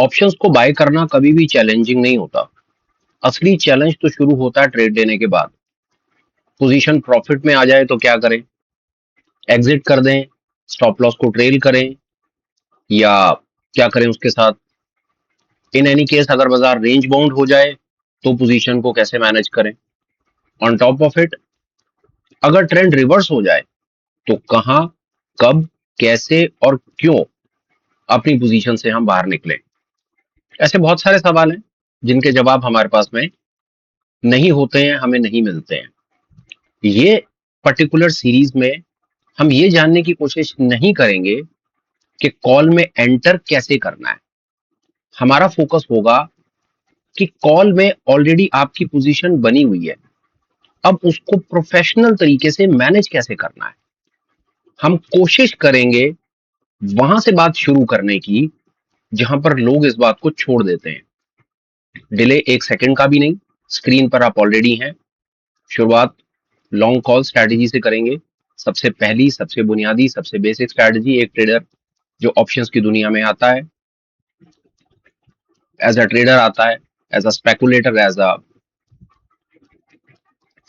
Options को bye करना कभी भी चैलेंजिंग नहीं होता। असली चैलेंज तो शुरू होता है ट्रेड लेने के बाद। पोजीशन प्रॉफिट में आ जाए तो क्या करें? एग्जिट कर दें, स्टॉप लॉस को ट्रेल करें, या क्या करें उसके साथ? इन एनी केस अगर बाजार रेंज बाउंड हो जाए तो पोजीशन को कैसे मैनेज करें? ऑन टॉप ऑफ इट, अगर ट्रेंड रिवर्स हो जाए तो कहां, कब, कैसे और क्यों अपनी पोजीशन से हम बाहर निकलें? ऐसे बहुत सारे सवाल हैं जिनके जवाब हमारे पास में नहीं होते हैं, हमें नहीं मिलते हैं। ये पर्टिकुलर सीरीज में हम ये जानने की कोशिश नहीं करेंगे कि कॉल में एंटर कैसे करना है। हमारा फोकस होगा कि कॉल में ऑलरेडी आपकी पोजीशन बनी हुई है, अब उसको प्रोफेशनल तरीके से मैनेज कैसे करना है। हम कोशिश करेंगे वहां से बात शुरू करने की जहां पर लोग इस बात को छोड़ देते हैं। डिले एक सेकंड का भी नहीं, स्क्रीन पर आप ऑलरेडी हैं। शुरुआत लॉन्ग कॉल स्ट्रैटेजी से करेंगे। सबसे पहली, सबसे बुनियादी, सबसे बेसिक स्ट्रैटेजी एक ट्रेडर जो ऑप्शंस की दुनिया में आता है, एज अ ट्रेडर आता है, as a speculator, as a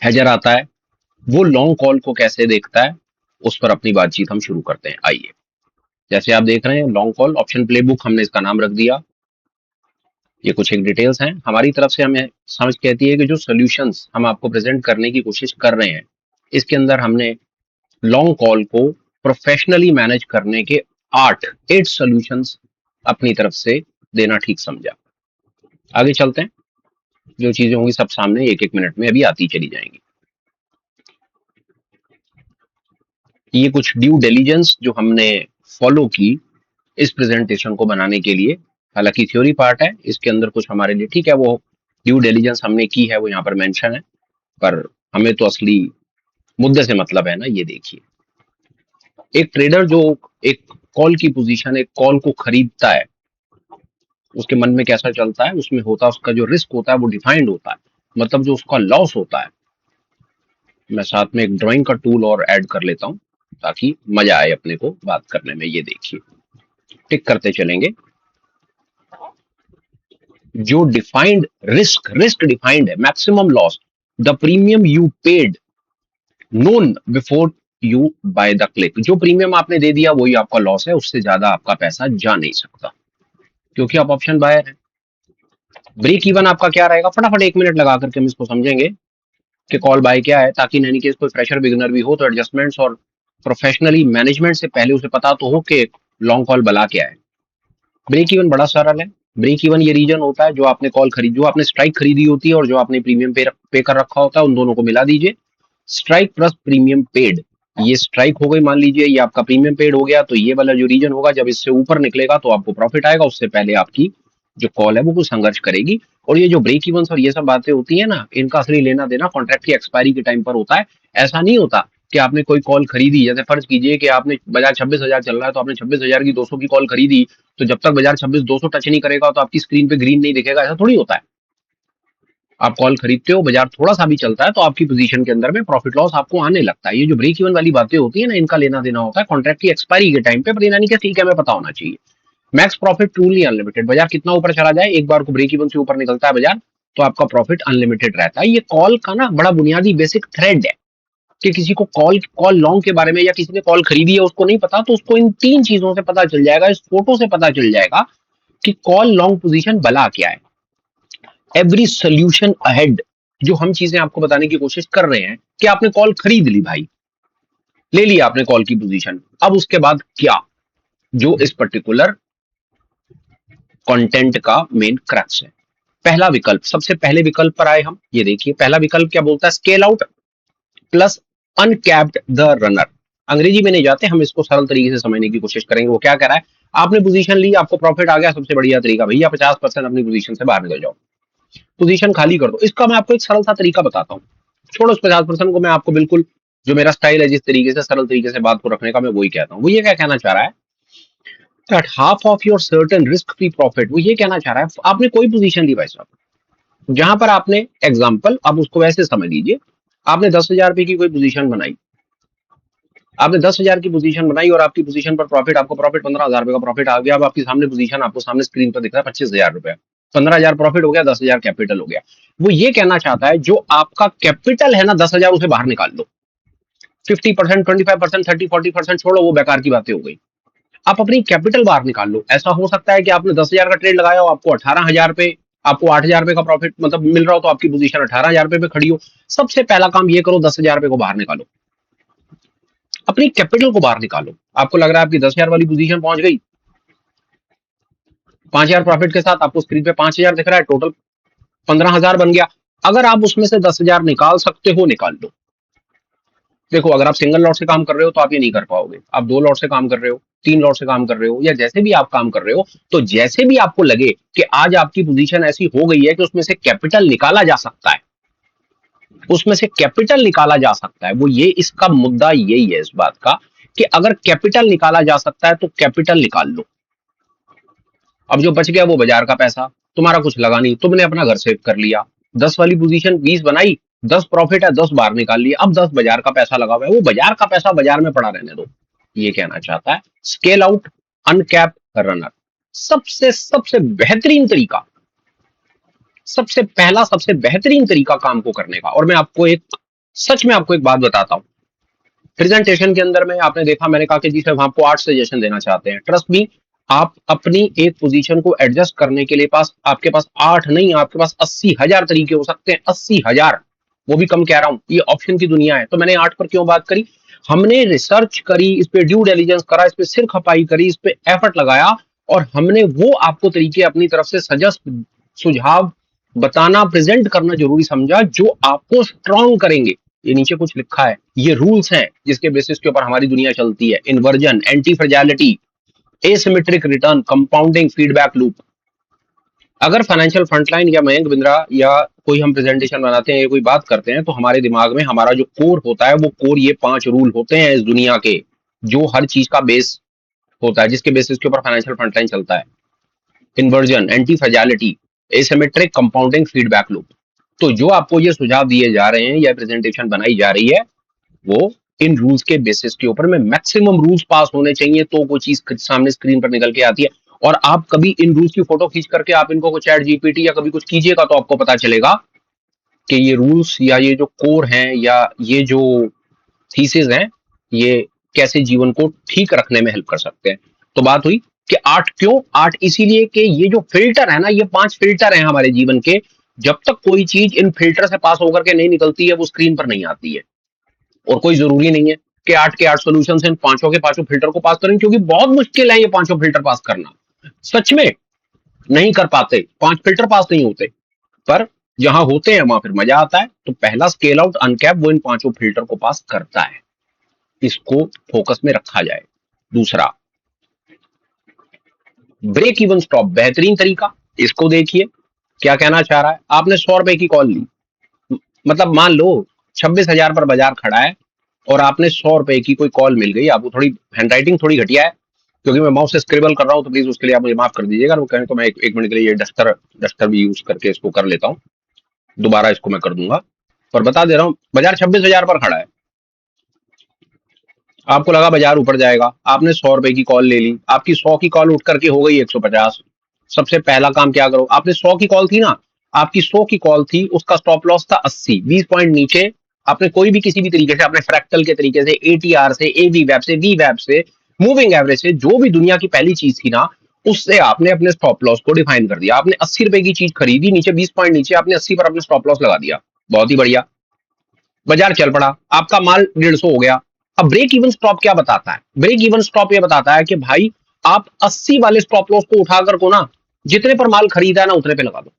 hedger आता है, वो लॉन्ग कॉल को कैसे देखता है, उस पर अपनी बातचीत हम शुरू करते हैं। आइए, जैसे आप देख रहे हैं लॉन्ग कॉल ऑप्शन प्लेबुक, हमने इसका नाम रख दिया। ये कुछ एक डिटेल्स हैं हमारी तरफ से। हमें समझ कहती है कि जो सॉल्यूशंस हम आपको प्रेजेंट करने की कोशिश कर रहे हैं, इसके अंदर हमने लॉन्ग कॉल को प्रोफेशनली मैनेज करने के 8 सॉल्यूशंस अपनी तरफ से देना ठीक समझा। आगे चलते हैं, जो चीजें होंगी सब सामने एक एक मिनट में अभी आती चली जाएंगी। ये कुछ ड्यू डिलिजेंस जो हमने फॉलो की इस प्रेजेंटेशन को बनाने के लिए, हालांकि थ्योरी पार्ट है, इसके अंदर कुछ हमारे लिए ठीक है, वो ड्यू डिलिजेंस हमने की है वो यहाँ पर मेंशन है, पर हमें तो असली मुद्दे से मतलब है ना। ये देखिए, एक ट्रेडर जो एक कॉल की पोजीशन, एक कॉल को खरीदता है, उसके मन में कैसा चलता है, उसमें होता है उसका जो रिस्क होता है वो डिफाइंड होता है, मतलब जो उसका लॉस होता है। मैं साथ में एक ड्राइंग का टूल और ऐड कर लेता हूं ताकि मजा आए अपने को बात करने में। ये देखिए, टिक करते चलेंगे। जो डिफाइंड रिस्क, रिस्क डिफाइंड है, maximum loss, the premium you paid known before you by the click. जो प्रीमियम आपने दे दिया वही आपका लॉस है, उससे ज्यादा आपका पैसा जा नहीं सकता क्योंकि आप ऑप्शन बायर है। ब्रेक इवन आपका क्या रहेगा, फटाफट एक मिनट लगा करके हम इसको समझेंगे कि कॉल बाय क्या है, ताकि इन एनी केस कोई फ्रेशर बिगिनर भी हो तो एडजस्टमेंट्स और प्रोफेशनली मैनेजमेंट से पहले उसे पता तो हो कि लॉन्ग कॉल भला क्या है। ब्रेक इवन बड़ा सरल है। ब्रेक इवन ये रीजन होता है जो आपने कॉल खरीद, जो आपने स्ट्राइक खरीदी होती है और जो आपने प्रीमियम पे कर रखा होता है, उन दोनों को मिला दीजिए। स्ट्राइक प्लस प्रीमियम पेड, ये स्ट्राइक हो गई मान लीजिए, ये आपका प्रीमियम पेड हो गया, तो ये वाला जो रीजन होगा जब इससे ऊपर निकलेगा तो आपको प्रॉफिट आएगा, उससे पहले आपकी जो कॉल है वो कुछ संघर्ष करेगी। और ये जो ब्रेक इवन और ये सब बातें होती है ना, इनका असली लेना देना कॉन्ट्रैक्ट की एक्सपायरी के टाइम पर होता है। ऐसा नहीं होता कि आपने कोई कॉल खरीदी, जैसे फर्ज कीजिए कि आपने बाजार 26,000 चल रहा है तो आपने 26,000 की 200 की कॉल खरीदी, तो जब तक बाजार 26,200 टच नहीं करेगा तो आपकी स्क्रीन पे ग्रीन नहीं दिखेगा, ऐसा थोड़ी होता है। आप कॉल खरीदते हो, बाजार थोड़ा सा भी चलता है तो आपकी पोजीशन के अंदर में प्रॉफिट लॉस आपको आने लगता है। ये जो ब्रेक इवन वाली बातें होती है ना, इनका लेना देना होता है कॉन्ट्रैक्ट की एक्सपायरी के टाइम पे, पर यानी कि ठीक है, हमें पता होना चाहिए। मैक्स प्रॉफिट ट्रूली अनलिमिटेड, बाजार कितना ऊपर चला जाए, एक बार को ब्रेक इवन से ऊपर निकलता है बाजार तो आपका प्रॉफिट अनलिमिटेड रहता है। ये कॉल का ना बड़ा बुनियादी बेसिक थ्रेड है कि किसी को कॉल कॉल लॉन्ग के बारे में, या किसी ने कॉल खरीदी है उसको नहीं पता, तो उसको इन 3 चीजों से पता चल जाएगा, इस फोटो से पता चल जाएगा कि कॉल लॉन्ग पोजीशन भला क्या है। एवरी सोल्यूशन अहेड, जो हम चीजें आपको बताने की कोशिश कर रहे हैं कि आपने कॉल खरीद ली भाई, ले लिया आपने कॉल की पोजीशन, अब उसके बाद क्या, जो इस पर्टिकुलर कंटेंट का मेन क्रक्स है। पहला विकल्प, सबसे पहले विकल्प पर आए हम। ये देखिए, पहला विकल्प क्या बोलता है, scale out plus uncapped the runner. अंग्रेजी में नहीं जाते, हम इसको सरल तरीके से समझने की कोशिश करेंगे। वो क्या कह रहा है, आपने पोजीशन ली, आपको प्रॉफिट आ गया, सबसे बढ़िया तरीका भैया 50% अपनी पोजीशन से बाहर निकल जाओ, पोजीशन खाली कर दो। इसका मैं आपको एक सरल सा तरीका बताता हूँ। छोड़ो उस 50% को, मैं आपको बिल्कुल जो मेरा स्टाइल है, जिस तरीके से सरल तरीके से बात को रखने का, मैं वही कहता हूँ। वो ये क्या कहना चाह रहा है, that half of your certain risk free profit. वो ये कहना चाह रहा है, आपने कोई पोजीशन ली भाई साहब, जहां पर आपने एग्जाम्पल, आप उसको वैसे समझ लीजिए, आपने 10,000 रुपए की कोई पोजीशन बनाई, आपने 10,000 की पोजीशन बनाई और आपकी पोजीशन पर प्रॉफिट, आपको प्रॉफिट 15,000 रुपए का प्रॉफिट आ गया। अब आपकी सामने पोजीशन, आपको सामने स्क्रीन पर दिख रहा है 25,000 रुपए। 15,000 प्रॉफिट हो गया, 10,000 कैपिटल हो गया। वो ये कहना चाहता है जो आपका कैपिटल है ना 10,000, उसे बाहर निकाल लो। 50%, 25%, 30-40% छोड़ो, वो बेकार की बातें हो गई। आप अपनी कैपिटल बाहर निकाल लो। ऐसा हो सकता है कि आपने 10,000 का ट्रेड लगाया हो, आपको 18,000 पे, आपको 8,000 रुपए का प्रॉफिट मतलब मिल रहा हो, तो आपकी पोजीशन 18,000 रुपए पे खड़ी हो। सबसे पहला काम ये करो, 10,000 रुपए को बाहर निकालो, अपनी कैपिटल को बाहर निकालो। आपको लग रहा है आपकी 10,000 वाली पोजीशन पहुंच गई, 5,000 प्रॉफिट के साथ आपको स्क्रीन पे 5,000 दिख रहा है, टोटल 15,000 बन गया। अगर आप उसमें से 10,000 निकाल सकते हो, निकाल लो। देखो, अगर आप सिंगल लॉट से काम कर रहे हो तो आप ये नहीं कर पाओगे। आप 2 लॉट से काम कर रहे हो, 3 लॉट से काम कर रहे हो, या जैसे भी आप काम कर रहे हो, तो जैसे भी आपको लगे कि आज आपकी पोजीशन ऐसी हो गई है कि उसमें से कैपिटल निकाला जा सकता है, उसमें से कैपिटल निकाला जा सकता है, वो ये इसका मुद्दा यही है इस बात का कि अगर कैपिटल निकाला जा सकता है तो कैपिटल निकाल लो। अब जो बच गया वो बाजार का पैसा, तुम्हारा कुछ लगा नहीं, तुमने अपना घर सेव कर लिया। 10 वाली पोजीशन 20 बनाई, 10 प्रॉफिट है, 10 बाहर निकाल लिया, अब 10 बाजार का पैसा लगा हुआ है, वो बाजार का पैसा बाजार में पड़ा रहने दो। ये कहना चाहता है। Scale out, uncap, runner. सबसे सबसे बेहतरीन तरीका, सबसे पहला सबसे बेहतरीन तरीका काम को करने का। और मैं आपको एक, सच में आपको एक बात बताता हूं। प्रेजेंटेशन के अंदर में आपने देखा, मैंने कहा कि जी सर हम आपको 8 सजेशन देना चाहते हैं। ट्रस्ट मी, आप अपनी एक पोजीशन को एडजस्ट करने के लिए आपके पास 8 नहीं, आपके पास 80,000 तरीके हो सकते हैं। 80,000, वो भी कम कह रहा हूं, ये ऑप्शन की दुनिया है। तो मैंने 8 पर क्यों बात करी? हमने रिसर्च करी, इस पे ड्यू डिलिजेंस करा, इस पे सिर खपाई करी, इस पे एफर्ट लगाया, और हमने वो आपको तरीके अपनी तरफ से सजेस्ट, सुझाव बताना, प्रेजेंट करना जरूरी समझा, जो आपको स्ट्रांग करेंगे। ये नीचे कुछ लिखा है, ये रूल्स हैं जिसके बेसिस के ऊपर हमारी दुनिया चलती है। Inversion, antifragility, asymmetric return, compounding, feedback loop. अगर फाइनेंशियल फ्रंटलाइन या मयंक बिंद्रा या कोई हम प्रेजेंटेशन बनाते हैं या कोई बात करते हैं, तो हमारे दिमाग में हमारा जो कोर होता है, वो कोर ये 5 रूल होते हैं इस दुनिया के, जो हर चीज का बेस होता है, जिसके बेसिस के ऊपर फाइनेंशियल फ्रंटलाइन चलता है। Inversion, antifragility, asymmetric, compounding, feedback loop. तो जो आपको ये सुझाव दिए जा रहे हैं या प्रेजेंटेशन बनाई जा रही है, वो इन रूल्स के बेसिस के ऊपर में, मैक्सिमम रूल्स पास होने चाहिए तो कोई चीज सामने स्क्रीन पर निकल के आती है। और आप कभी इन रूल्स की फोटो खींच करके आप इनको चैट जीपीटी या कभी कुछ कीजिएगा, तो आपको पता चलेगा कि ये रूल्स या ये जो कोर हैं या ये जो थीसिस हैं, ये कैसे जीवन को ठीक रखने में हेल्प कर सकते हैं। तो बात हुई कि 8 क्यों? 8 इसीलिए कि ये जो फिल्टर है ना, ये 5 फिल्टर हैं हमारे जीवन के। जब तक कोई चीज इन फिल्टर से पास होकर के नहीं निकलती है, वो स्क्रीन पर नहीं आती है। और कोई जरूरी नहीं है कि 8 के 8 सॉल्यूशन इन पांचों के पांचों फिल्टर को पास करें, क्योंकि बहुत मुश्किल है ये पांचों फिल्टर पास करना। सच में नहीं कर पाते, 5 फिल्टर पास नहीं होते। पर जहां होते हैं वहां फिर मजा आता है। तो पहला स्केल आउट, अनकैप, वो इन पांचों फिल्टर को पास करता है। इसको फोकस में रखा जाए। दूसरा, ब्रेक इवन स्टॉप, बेहतरीन तरीका। इसको देखिए क्या कहना चाह रहा है। आपने 100 रुपए की कॉल ली, मतलब मान लो 26,000 पर बाजार खड़ा है, और आपने 100 रुपए की कोई कॉल मिल गई आपको। थोड़ी हैंडराइटिंग थोड़ी घटिया है, क्योंकि मैं माउस से स्क्रिबल कर रहा हूं, तो प्लीज उसके लिए आप मुझे माफ कर दीजिएगा। वो कहें तो मैं एक मिनट के लिए ये डस्टर डस्टर भी यूज करके इसको कर लेता हूँ। दोबारा इसको मैं कर दूंगा। पर बता दे रहा हूँ, बाजार 26,000 पर खड़ा है, आपको लगा बाजार ऊपर जाएगा, आपने 100 रुपए की कॉल ले ली, आपकी 100 की कॉल उठ करके हो गई 150। सबसे पहला काम क्या करो, आपने 100 की कॉल थी ना, आपकी 100 की कॉल थी, उसका स्टॉप लॉस था 80, 20 पॉइंट नीचे। आपने कोई भी किसी भी तरीके से, आपने फ्रैक्टल के तरीके से, एटीआर से, एवी वेब से, वी वेब से, मूविंग एवरेज से, जो भी दुनिया की पहली चीज थी ना, उससे आपने अपने स्टॉप लॉस को डिफाइन कर दिया। आपने 80 रुपए की चीज खरीदी, नीचे 20 पॉइंट नीचे, आपने 80 पर अपने स्टॉप लॉस लगा दिया। बहुत ही बढ़िया, बाजार चल पड़ा, आपका माल 150 हो गया। अब ब्रेक इवन स्टॉप क्या बताता है? ब्रेक इवन स्टॉप ये बताता है कि भाई आप 80 वाले स्टॉप लॉस को उठाकर को ना, जितने पर माल खरीदा है ना उतने पे लगा दो।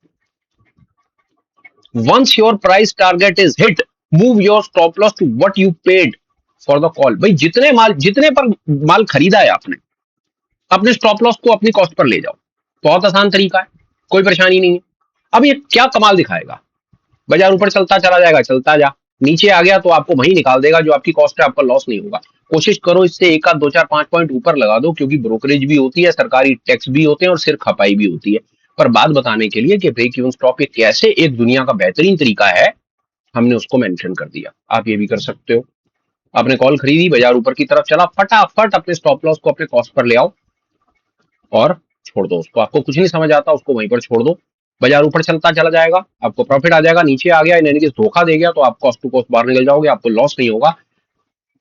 Once your price target is hit, move your stop loss to what you paid for the call. भाई जितने पर माल खरीदा है आपने, अपने स्टॉप लॉस को अपनी कॉस्ट पर ले जाओ। बहुत आसान तरीका है, कोई परेशानी नहीं है। अब ये क्या कमाल दिखाएगा, बाजार ऊपर चलता चला जाएगा, चलता जा, नीचे आ गया तो आपको वही निकाल देगा जो आपकी कॉस्ट है, आपका लॉस नहीं होगा। कोशिश करो इससे एक आध 2 4 5 पॉइंट ऊपर लगा दो, क्योंकि ब्रोकरेज भी होती है, सरकारी टैक्स भी होते हैं, और सिर खपाई भी होती है। पर बात बताने के लिए कि ब्रेक इवन स्टॉप ये कैसे एक दुनिया का बेहतरीन तरीका है, हमने उसको मेंशन कर दिया। आप ये भी कर सकते हो। आपने कॉल खरीदी, बाजार ऊपर की तरफ चला, फटाफट अपने स्टॉप लॉस को अपने कॉस्ट पर ले आओ और छोड़ दो उसको। आपको कुछ नहीं समझ आता उसको वहीं पर छोड़ दो। बाजार ऊपर चलता चला जाएगा, आपको प्रॉफिट आ जाएगा। नीचे आ गया यानी कि धोखा दे गया तो आप कॉस्ट टू कॉस्ट बाहर निकल जाओगे, आपको लॉस नहीं होगा।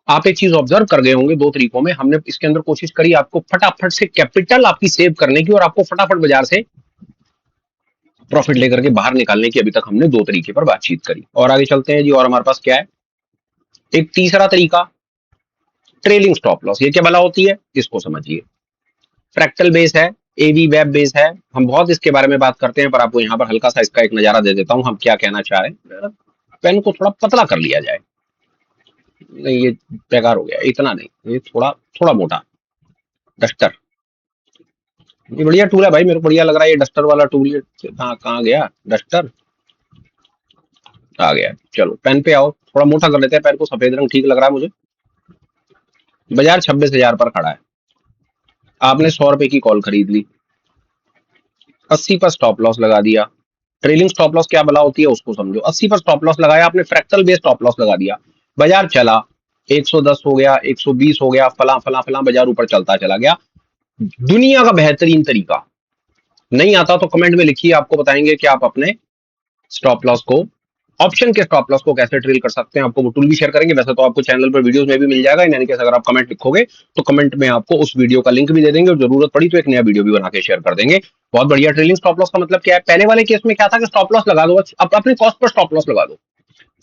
आप एक चीज ऑब्जर्व कर गए होंगे, दो तरीकों में हमने इसके अंदर कोशिश करी आपको फटाफट से कैपिटल आपकी सेव करने की और आपको फटाफट बाजार से प्रॉफिट लेकर के बाहर निकालने की। अभी तक हमने दो तरीके पर बातचीत करी और आगे चलते हैं जी। और हमारे पास क्या है, एक तीसरा तरीका, ट्रेलिंग स्टॉप लॉस। ये क्या भला होती है, इसको समझिए। फ्रैक्टल बेस है, एवी वेब बेस है, हम बहुत इसके बारे में बात करते हैं, पर आपको यहाँ पर हल्का सा इसका एक नजारा दे देता हूँ हम क्या कहना चाह रहे हैं। पेन को थोड़ा पतला कर लिया जाए, नहीं ये बेकार हो गया, इतना नहीं, ये थोड़ा थोड़ा मोटा। डस्टर, ये बढ़िया टूल है भाई, मेरे को बढ़िया लग रहा है ये डस्टर वाला टूल। ये कहाँ कहाँ गया डस्टर, आ गया। चलो पेन पे आओ, थोड़ा मोटा कर लेते हैं पेन को, सफेद रंग ठीक लग रहा है मुझे। बाजार 26,000 पर खड़ा है, आपने 100 रुपए की कॉल खरीद ली, 80 पर स्टॉप लॉस लगा दिया। ट्रेलिंग स्टॉप लॉस क्या भला होती है उसको समझो। 80 पर स्टॉप लॉस लगाया आपने, फ्रैक्टल बेस स्टॉप लॉस लगा दिया, बाजार चला, 110 हो गया, 120 हो गया, फला फला फला, बाजार ऊपर चलता चला गया। दुनिया का बेहतरीन तरीका, नहीं आता तो कमेंट में लिखिए, आपको बताएंगे कि आप अपने स्टॉप लॉस को, ऑप्शन के स्टॉप लॉस को कैसे ट्रेल कर सकते हैं। आपको वो टूल भी शेयर करेंगे, वैसे तो आपको चैनल पर वीडियोस में भी मिल जाएगा, यानी कि अगर आप कमेंट लिखोगे तो कमेंट में आपको उस वीडियो का लिंक भी दे देंगे और जरूरत पड़ी तो एक नया वीडियो भी बना के शेयर कर देंगे। बहुत बढ़िया। ट्रेलिंग स्टॉप लॉस का मतलब क्या है, पहले वाले केस में क्या था कि स्टॉप लॉस लगा दो, अब अपने कॉस्ट पर स्टॉप लॉस लगा दो।